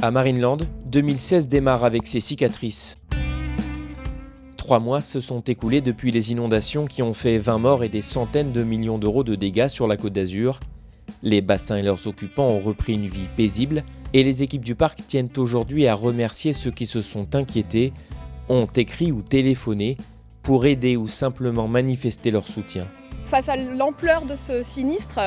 À Marineland, 2016 démarre avec ses cicatrices. 3 mois se sont écoulés depuis les inondations qui ont fait 20 morts et des centaines de millions d'euros de dégâts sur la Côte d'Azur. Les bassins et leurs occupants ont repris une vie paisible et les équipes du parc tiennent aujourd'hui à remercier ceux qui se sont inquiétés, ont écrit ou téléphoné pour aider ou simplement manifester leur soutien. Face à l'ampleur de ce sinistre,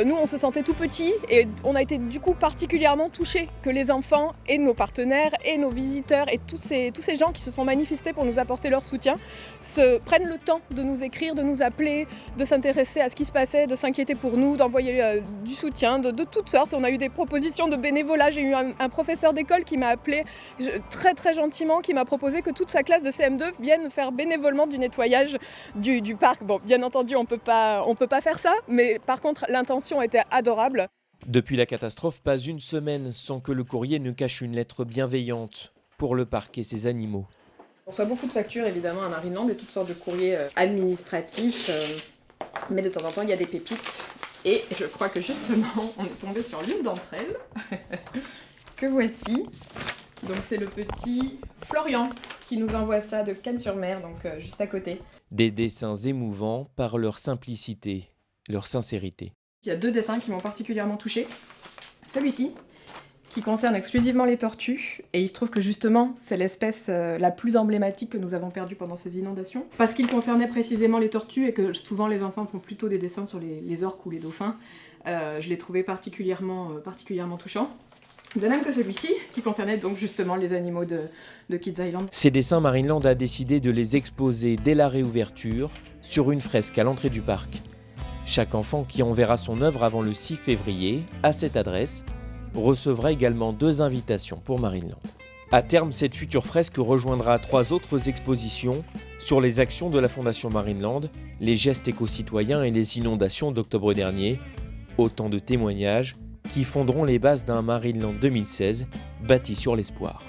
nous on se sentait tout petits et on a été du coup particulièrement touchés que les enfants et nos partenaires et nos visiteurs et tous ces gens qui se sont manifestés pour nous apporter leur soutien se prennent le temps de nous écrire, de nous appeler, de s'intéresser à ce qui se passait, de s'inquiéter pour nous, d'envoyer du soutien de toutes sortes. On a eu des propositions de bénévolat. J'ai eu un professeur d'école qui m'a appelé très gentiment, qui m'a proposé que toute sa classe de CM2 vienne faire bénévolement du nettoyage du parc. Bon, bien entendu, on peut pas faire ça, mais par contre, l'intention était adorable. Depuis la catastrophe, pas une semaine sans que le courrier ne cache une lettre bienveillante pour le parc et ses animaux. On reçoit beaucoup de factures évidemment à Marineland et toutes sortes de courriers administratifs, mais de temps en temps il y a des pépites. Et je crois que justement on est tombé sur l'une d'entre elles, que voici. Donc c'est le petit Florian qui nous envoie ça de Cannes-sur-Mer, donc juste à côté. Des dessins émouvants par leur simplicité, leur sincérité. Il y a 2 dessins qui m'ont particulièrement touchée. Celui-ci, qui concerne exclusivement les tortues, et il se trouve que justement, c'est l'espèce la plus emblématique que nous avons perdue pendant ces inondations. Parce qu'il concernait précisément les tortues, et que souvent les enfants font plutôt des dessins sur les orques ou les dauphins, je l'ai trouvé particulièrement touchant. De même que celui-ci, qui concernait donc justement les animaux de Kids Island. Ces dessins, Marineland a décidé de les exposer dès la réouverture, sur une fresque à l'entrée du parc. Chaque enfant qui enverra son œuvre avant le 6 février, à cette adresse, recevra également 2 invitations pour Marineland. À terme, cette future fresque rejoindra 3 autres expositions sur les actions de la Fondation Marineland, les gestes éco-citoyens et les inondations d'octobre dernier. Autant de témoignages qui fonderont les bases d'un Marineland 2016 bâti sur l'espoir.